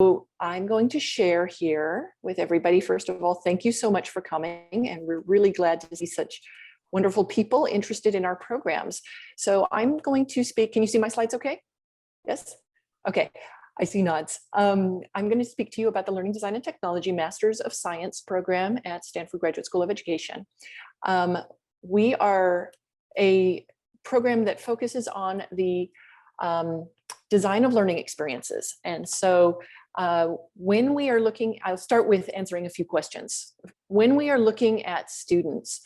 I'm going to share here with everybody. First of all, thank you so much for coming, and we're really glad to see such wonderful people interested in our programs. So I'm going to speak. Can you see my slides okay? Yes? Okay, I see nods. I'm going to speak to you about the Learning Design and Technology Masters of Science program at Stanford Graduate School of Education. We are a program that focuses on the design of learning experiences. And so when we are looking, I'll start with answering a few questions. When we are looking at students,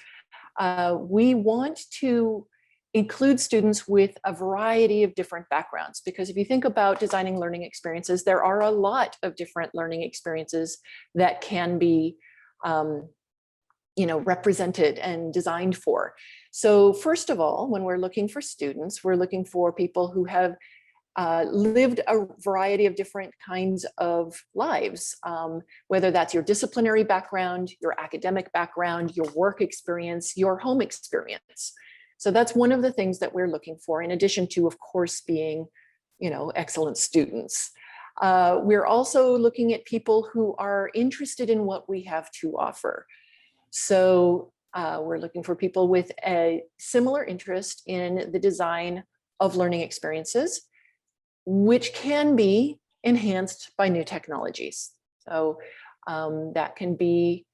we want to include students with a variety of different backgrounds, because if you think about designing learning experiences, there are a lot of different learning experiences that can be represented and designed for. So first of all, when we're looking for students, we're looking for people who have lived a variety of different kinds of lives, whether that's your disciplinary background, your academic background, your work experience, your home experience. So that's one of the things that we're looking for, in addition to, of course, being, excellent students. We're also looking at people who are interested in what we have to offer. So we're looking for people with a similar interest in the design of learning experiences, which can be enhanced by new technologies. So that can be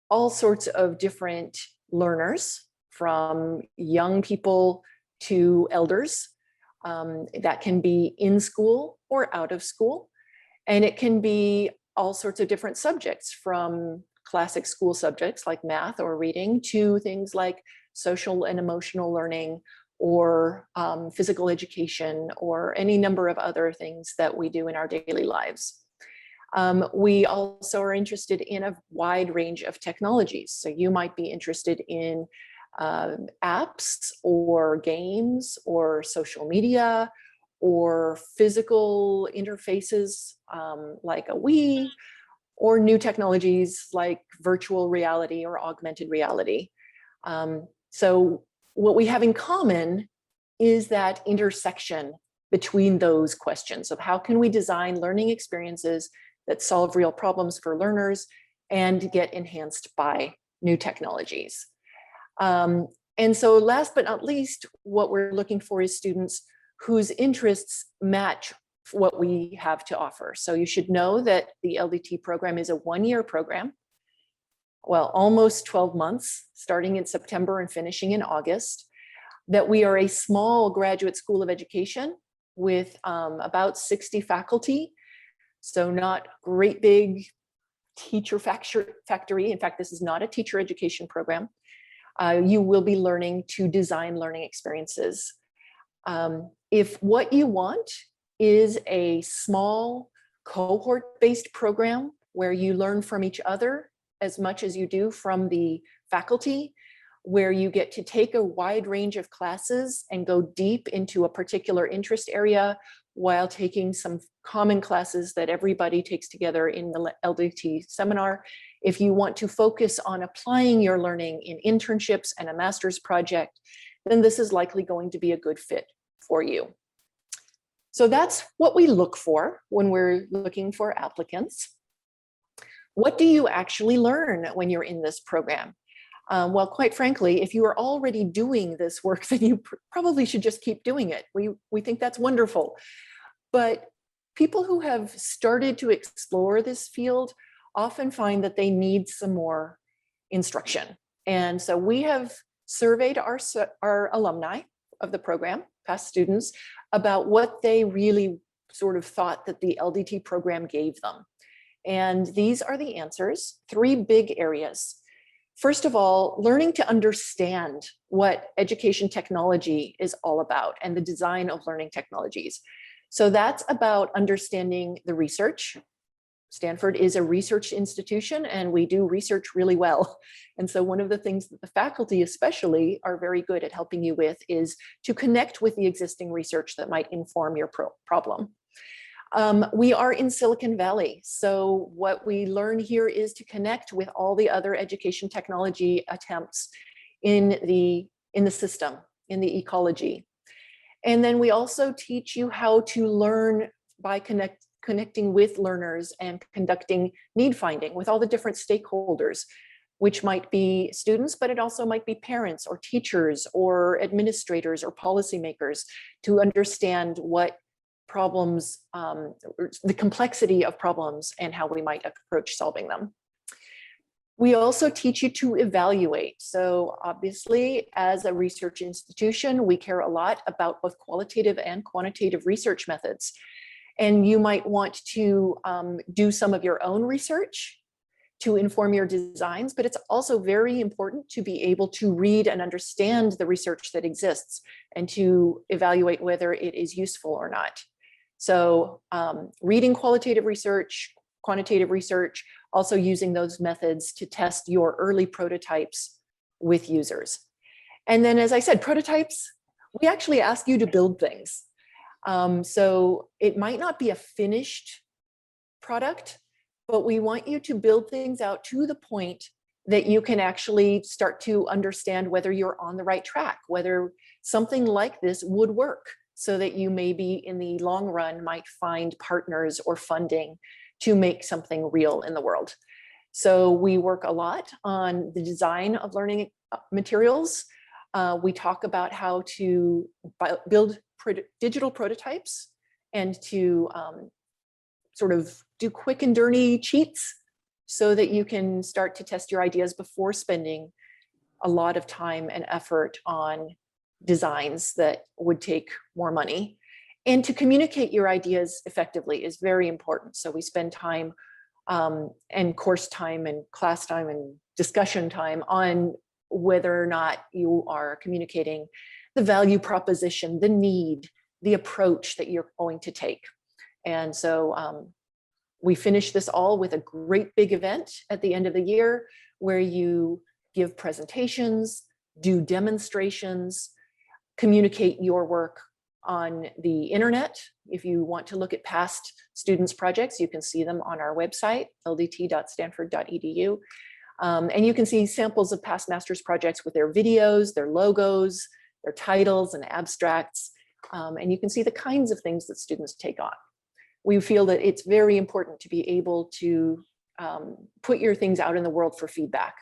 all sorts of different learners, from young people to elders. That can be in school or out of school. And it can be all sorts of different subjects, from classic school subjects like math or reading to things like social and emotional learning, or physical education, or any number of other things that we do in our daily lives. We also are interested in a wide range of technologies. So you might be interested in apps or games or social media or physical interfaces like a Wii, or new technologies like virtual reality or augmented reality. So what we have in common is that intersection between those questions of how can we design learning experiences that solve real problems for learners and get enhanced by new technologies. And so last but not least, what we're looking for is students whose interests match what we have to offer. So you should know that the LDT program is a one-year program. Well, almost 12 months, starting in September and finishing in August, that we are a small graduate school of education with about 60 faculty. So not great big teacher factory. In fact, this is not a teacher education program. You will be learning to design learning experiences. If what you want is a small cohort-based program where you learn from each other as much as you do from the faculty, where you get to take a wide range of classes and go deep into a particular interest area while taking some common classes that everybody takes together in the LDT seminar. If you want to focus on applying your learning in internships and a master's project, then this is likely going to be a good fit for you. So that's what we look for when we're looking for applicants. What do you actually learn when you're in this program? Well, quite frankly, if you are already doing this work, then you probably should just keep doing it. We think that's wonderful. But people who have started to explore this field often find that they need some more instruction. And so we have surveyed our alumni of the program, past students, about what they really sort of thought that the LDT program gave them. And these are the answers, 3 big areas. First of all, learning to understand what education technology is all about and the design of learning technologies. So that's about understanding the research. Stanford is a research institution, and we do research really well. And so one of the things that the faculty especially are very good at helping you with is to connect with the existing research that might inform your problem. We are in Silicon Valley, so what we learn here is to connect with all the other education technology attempts in the system, in the ecology. And then we also teach you how to learn by connecting with learners and conducting need finding with all the different stakeholders, which might be students, but it also might be parents or teachers or administrators or policymakers, to understand what problems, the complexity of problems and how we might approach solving them. We also teach you to evaluate. So obviously, as a research institution, we care a lot about both qualitative and quantitative research methods. And you might want to do some of your own research to inform your designs, but it's also very important to be able to read and understand the research that exists and to evaluate whether it is useful or not. So reading qualitative research, quantitative research, also using those methods to test your early prototypes with users. And then, as I said, prototypes, we actually ask you to build things. So it might not be a finished product, but we want you to build things out to the point that you can actually start to understand whether you're on the right track, whether something like this would work, so that you maybe in the long run might find partners or funding to make something real in the world. So we work a lot on the design of learning materials. We talk about how to build digital prototypes and to sort of do quick and dirty cheats so that you can start to test your ideas before spending a lot of time and effort on designs that would take more money. And to communicate your ideas effectively is very important. So we spend time and course time and class time and discussion time on whether or not you are communicating the value proposition, the need, the approach that you're going to take. And so we finish this all with a great big event at the end of the year where you give presentations, do demonstrations, communicate your work on the internet. If you want to look at past students' projects, you can see them on our website, ldt.stanford.edu. And you can see samples of past master's projects with their videos, their logos, their titles and abstracts. And you can see the kinds of things that students take on. We feel that it's very important to be able to put your things out in the world for feedback.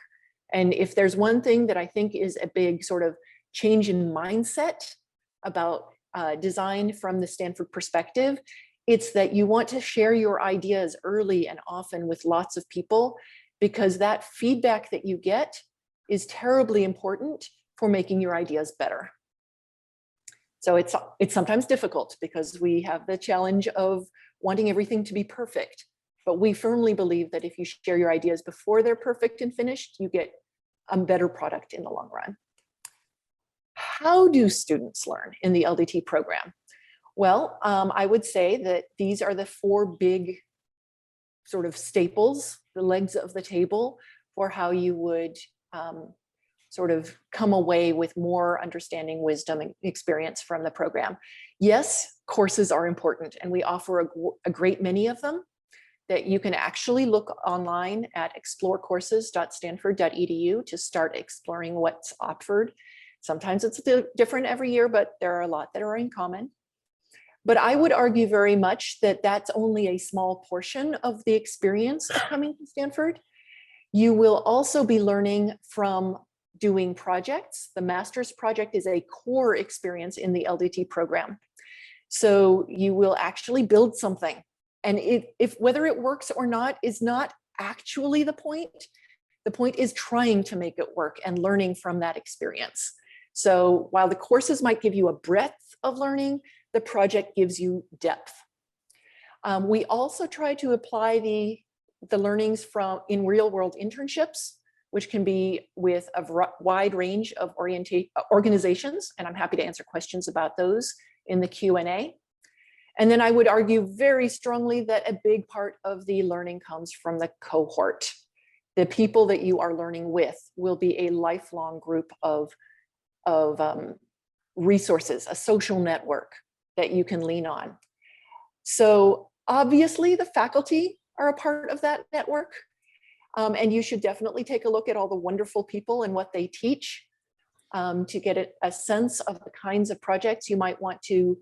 And if there's one thing that I think is a big sort of change in mindset about design from the Stanford perspective, it's that you want to share your ideas early and often with lots of people, because that feedback that you get is terribly important for making your ideas better. So it's sometimes difficult because we have the challenge of wanting everything to be perfect, but we firmly believe that if you share your ideas before they're perfect and finished, you get a better product in the long run. How do students learn in the LDT program? Well, I would say that these are the four big sort of staples, the legs of the table for how you would sort of come away with more understanding, wisdom, and experience from the program. Yes, courses are important, and we offer a great many of them that you can actually look online at explorecourses.stanford.edu to start exploring what's offered. Sometimes it's different every year, but there are a lot that are in common. But I would argue very much that that's only a small portion of the experience of coming to Stanford. You will also be learning from doing projects. The master's project is a core experience in the LDT program. So you will actually build something. And if whether it works or not is not actually the point. The point is trying to make it work and learning from that experience. So while the courses might give you a breadth of learning, the project gives you depth. We also try to apply the learnings from in real world internships, which can be with a wide range of organizations. And I'm happy to answer questions about those in the Q&A. And then I would argue very strongly that a big part of the learning comes from the cohort. The people that you are learning with will be a lifelong group of resources, a social network that you can lean on. So obviously the faculty are a part of that network. And you should definitely take a look at all the wonderful people and what they teach to get a sense of the kinds of projects you might want to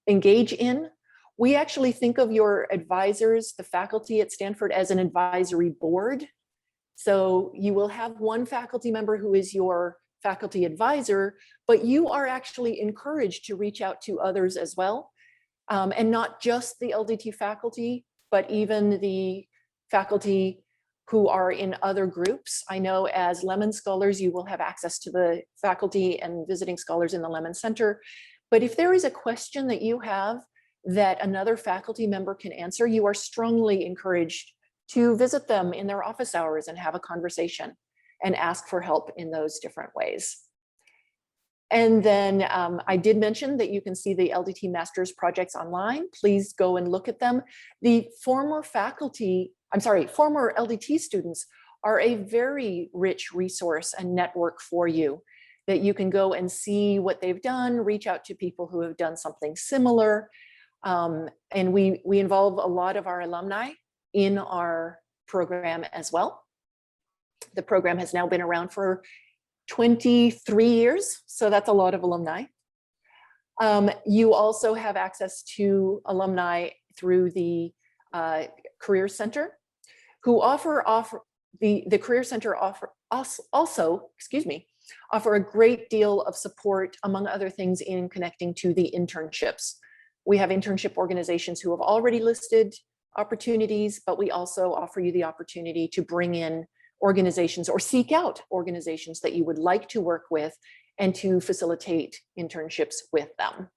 engage in. We actually think of your advisors, the faculty at Stanford, as an advisory board. So you will have one faculty member who is your faculty advisor, but you are actually encouraged to reach out to others as well. And not just the LDT faculty, but even the faculty who are in other groups. I know as Lemon Scholars, you will have access to the faculty and visiting scholars in the Lemon Center. But if there is a question that you have that another faculty member can answer, you are strongly encouraged to visit them in their office hours and have a conversation and ask for help in those different ways. And then I did mention that you can see the LDT Masters projects online. Please go and look at them. The former LDT students are a very rich resource and network for you, that you can go and see what they've done, reach out to people who have done something similar. And we involve a lot of our alumni in our program as well. The program has now been around for 23 years, so that's a lot of alumni. You also have access to alumni through the Career Center, who offer the Career Center offer a great deal of support, among other things, in connecting to the internships. We have internship organizations who have already listed opportunities, but we also offer you the opportunity to bring in organizations or seek out organizations that you would like to work with and to facilitate internships with them.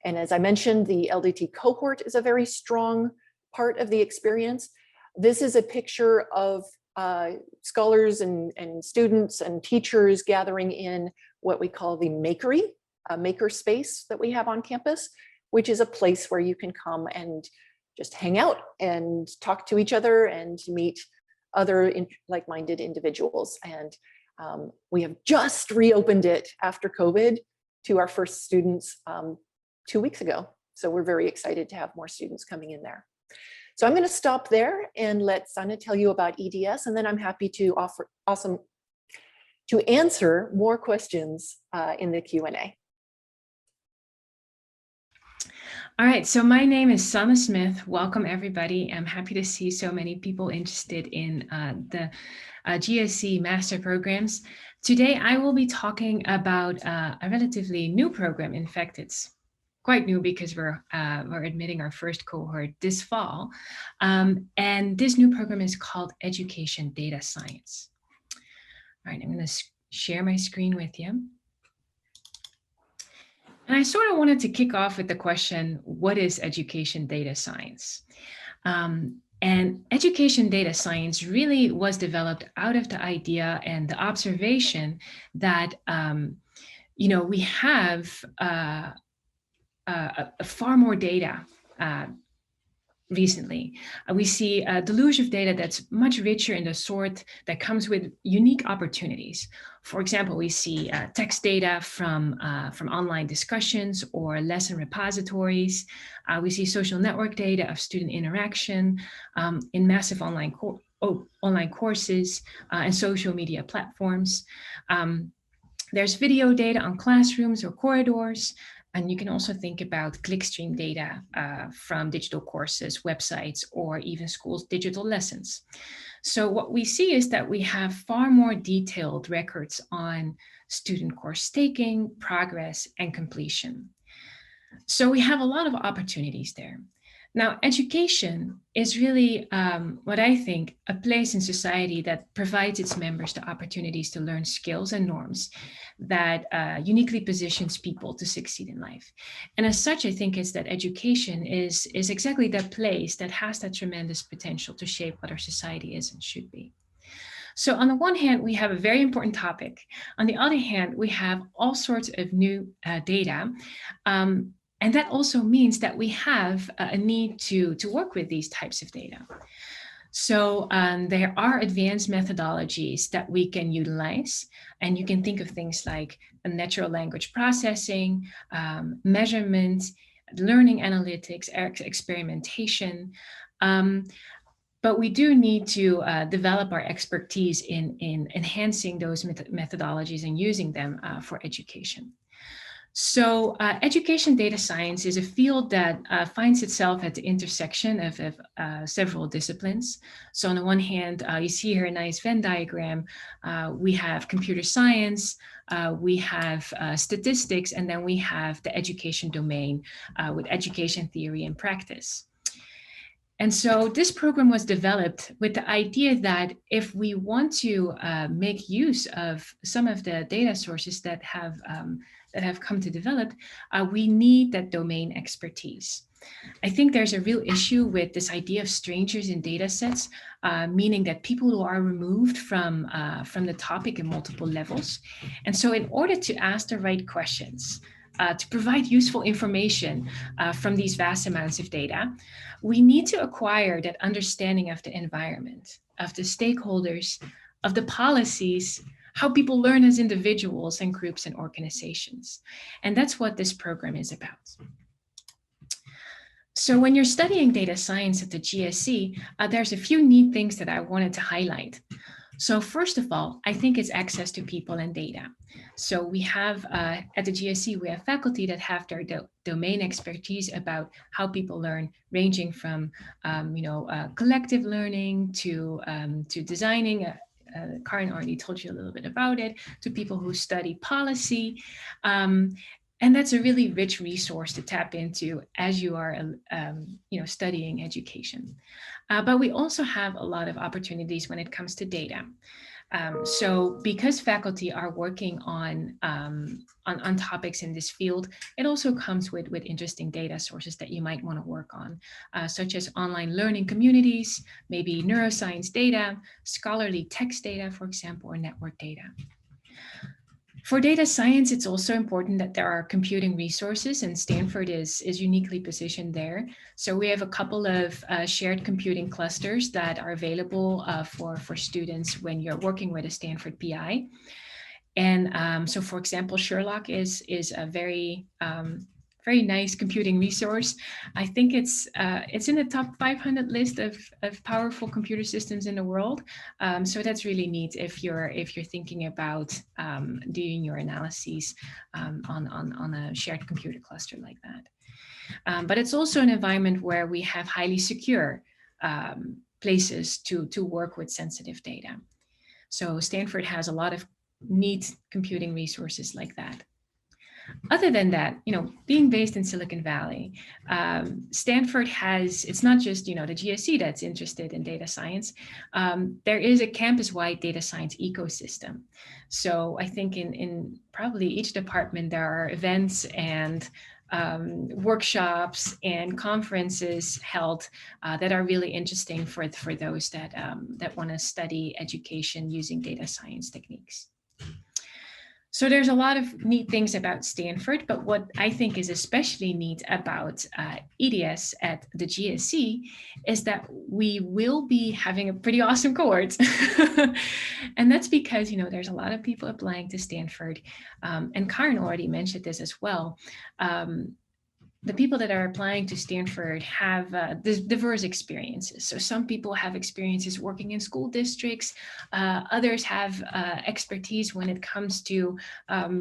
And as I mentioned, the LDT cohort is a very strong part of the experience. This is a picture of scholars and students and teachers gathering in what we call the makery, a maker space that we have on campus, which is a place where you can come and just hang out and talk to each other and meet other like-minded individuals. And we have just reopened it after COVID to our first students 2 weeks ago. So we're very excited to have more students coming in there. So I'm going to stop there and let Sana tell you about EDS, and then I'm happy to answer more questions in the Q&A. All right, so my name is Sana Smith. Welcome, everybody. I'm happy to see so many people interested in the GSC master programs. Today, I will be talking about a relatively new program. In fact, it's quite new because we're admitting our first cohort this fall. And this new program is called Education Data Science. All right, I'm going to share my screen with you. And I sort of wanted to kick off with the question, what is education data science? And education data science really was developed out of the idea and the observation that, we have far more data recently. We see a deluge of data that's much richer in the sort that comes with unique opportunities. For example, we see text data from online discussions or lesson repositories. We see social network data of student interaction in massive online courses and social media platforms. There's video data on classrooms or corridors. And you can also think about clickstream data from digital courses, websites, or even schools' digital lessons. So what we see is that we have far more detailed records on student course taking, progress, and completion. So we have a lot of opportunities there. Now, education is really what I think a place in society that provides its members the opportunities to learn skills and norms that uniquely positions people to succeed in life. And as such, I think is that education is exactly that place that has that tremendous potential to shape what our society is and should be. So on the one hand, we have a very important topic. On the other hand, we have all sorts of new data. And that also means that we have a need to work with these types of data. So there are advanced methodologies that we can utilize. And you can think of things like natural language processing, measurement, learning analytics, experimentation. But we do need to develop our expertise in enhancing those methodologies and using them for education. So education data science is a field that finds itself at the intersection of several disciplines. So on the one hand, you see here a nice Venn diagram. We have computer science, we have statistics, and then we have the education domain with education theory and practice. And so this program was developed with the idea that if we want to make use of some of the data sources that have come to develop, we need that domain expertise. I think there's a real issue with this idea of strangers in data sets, meaning that people who are removed from the topic in multiple levels. And so in order to ask the right questions, to provide useful information from these vast amounts of data, we need to acquire that understanding of the environment, of the stakeholders, of the policies, how people learn as individuals and groups and organizations. And that's what this program is about. So when you're studying data science at the GSC, there's a few neat things that I wanted to highlight. So first of all, I think it's access to people and data. So we have, at the GSC, we have faculty that have their domain expertise about how people learn, ranging from, collective learning to designing. Karin already told you a little bit about it, to people who study policy. And that's a really rich resource to tap into as you are, studying education. But we also have a lot of opportunities when it comes to data. So because faculty are working on topics in this field, it also comes with interesting data sources that you might want to work on, such as online learning communities, maybe neuroscience data, scholarly text data, for example, or network data. For data science, it's also important that there are computing resources, and Stanford is uniquely positioned there. So we have a couple of shared computing clusters that are available for students when you're working with a Stanford PI. And so, for example, Sherlock is a very nice computing resource. I think it's in the top 500 list of powerful computer systems in the world. So that's really neat if you're thinking about doing your analyses on a shared computer cluster like that. But it's also an environment where we have highly secure places to work with sensitive data. So Stanford has a lot of neat computing resources like that. Other than that, being based in Silicon Valley, Stanford has, it's not just, the GSC that's interested in data science. There is a campus-wide data science ecosystem. So I think in probably each department, there are events and workshops and conferences held that are really interesting for those that want to study education using data science techniques. So there's a lot of neat things about Stanford, but what I think is especially neat about EDS at the GSC is that we will be having a pretty awesome cohort. And that's because, there's a lot of people applying to Stanford. And Karin already mentioned this as well. The people that are applying to Stanford have diverse experiences. So some people have experiences working in school districts. Others have expertise when it comes to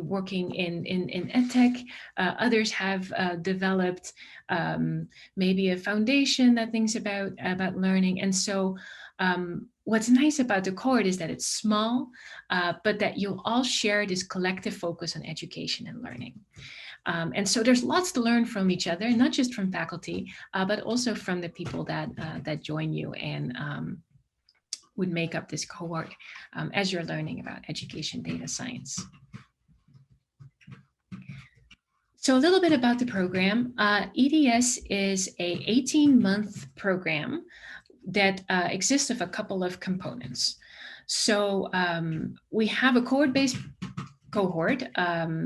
working in EdTech. Others have developed maybe a foundation that thinks about learning. And so what's nice about the cohort is that it's small, but that you all share this collective focus on education and learning. And so there's lots to learn from each other, not just from faculty, but also from the people that join you and would make up this cohort as you're learning about education data science. So a little bit about the program. EDS is a 18-month program that exists of a couple of components. So we have a cohort-based cohort.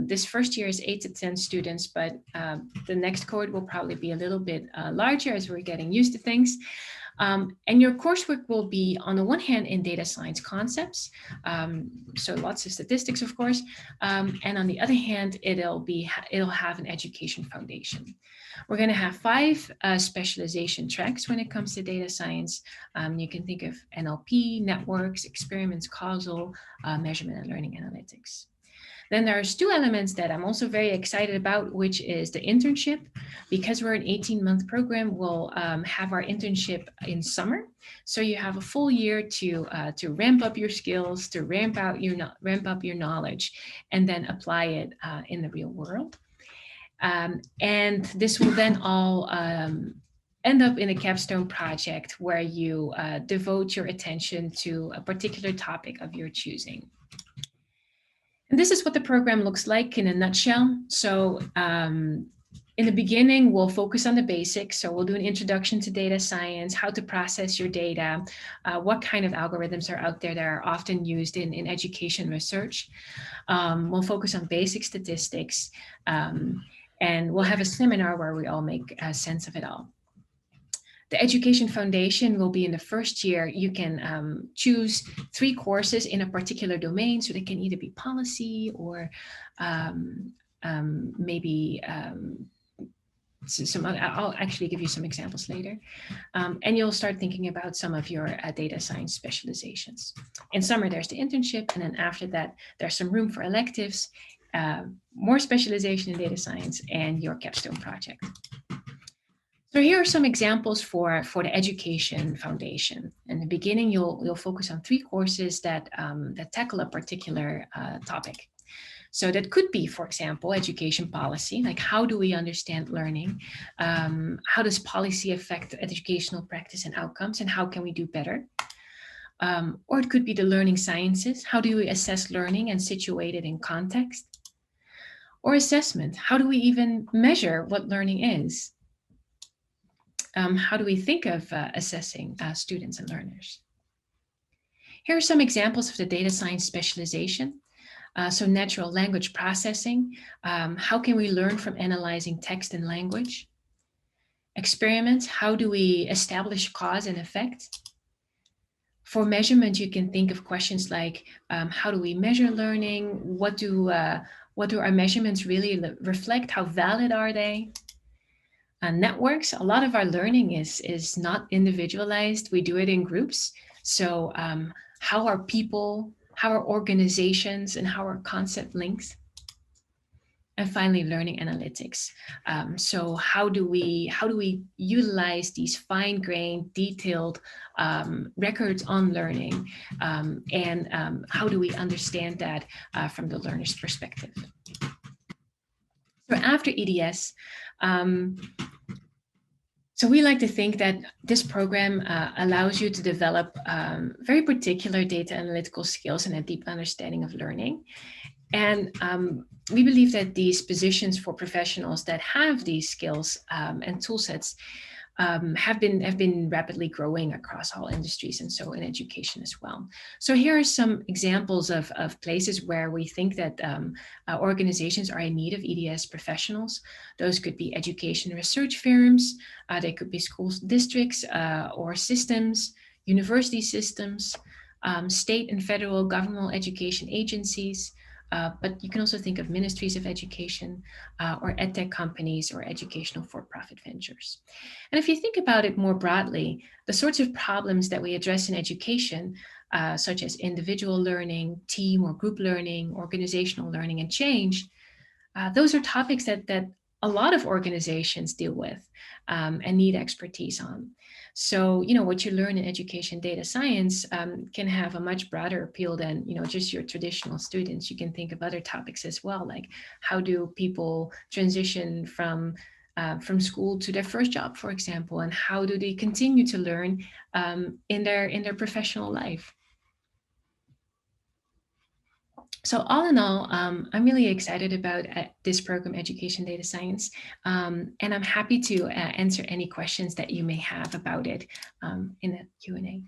This first year is 8 to 10 students, but the next cohort will probably be a little bit larger as we're getting used to things. And your coursework will be, on the one hand, in data science concepts, so lots of statistics, of course, and on the other hand, it'll have an education foundation. We're going to have 5 specialization tracks when it comes to data science. You can think of NLP, networks, experiments, causal, measurement, and learning analytics. Then there's two elements that I'm also very excited about, which is the internship. Because we're an 18-month program, we'll have our internship in summer. So you have a full year to ramp up your skills, to ramp up your knowledge, and then apply it in the real world. And this will then all end up in a capstone project where you devote your attention to a particular topic of your choosing. And this is what the program looks like in a nutshell. So in the beginning, we'll focus on the basics. So we'll do an introduction to data science, how to process your data, what kind of algorithms are out there that are often used in education research. We'll focus on basic statistics, and we'll have a seminar where we all make sense of it all. The Education Foundation will be in the first year. You can choose 3 courses in a particular domain. So they can either be policy or maybe some other. I'll actually give you some examples later. And you'll start thinking about some of your data science specializations. In summer, there's the internship. And then after that, there's some room for electives, more specialization in data science, and your capstone project. So here are some examples for the Education Foundation. In the beginning, you'll focus on 3 courses that tackle a particular topic. So that could be, for example, education policy, like how do we understand learning? How does policy affect educational practice and outcomes, and how can we do better? Or it could be the learning sciences. How do we assess learning and situate it in context? Or assessment. How do we even measure what learning is? How do we think of assessing students and learners? Here are some examples of the data science specialization. So natural language processing. How can we learn from analyzing text and language? Experiments. How do we establish cause and effect? For measurement, you can think of questions like, how do we measure learning? What do our measurements really reflect? How valid are they? Networks, a lot of our learning is not individualized. We do it in groups. So how are people, how are organizations, and how are concept links? And finally, learning analytics. So how do we utilize these fine-grained, detailed records on learning, and how do we understand that from the learner's perspective? So after EDS, so we like to think that this program allows you to develop very particular data analytical skills and a deep understanding of learning. And we believe that these positions for professionals that have these skills and tool sets have been rapidly growing across all industries, and so in education as well. So here are some examples of places where we think that organizations are in need of EDS professionals. Those could be education research firms, they could be school districts or systems, university systems, state and federal governmental education agencies, but you can also think of ministries of education or edtech companies or educational for-profit ventures. And if you think about it more broadly, the sorts of problems that we address in education, such as individual learning, team or group learning, organizational learning, and change, those are topics that a lot of organizations deal with and need expertise on. So, what you learn in education data science can have a much broader appeal than, just your traditional students. You can think of other topics as well, like how do people transition from school to their first job, for example, and how do they continue to learn in their professional life. So all in all, I'm really excited about this program, Education Data Science, and I'm happy to answer any questions that you may have about it in the Q&A.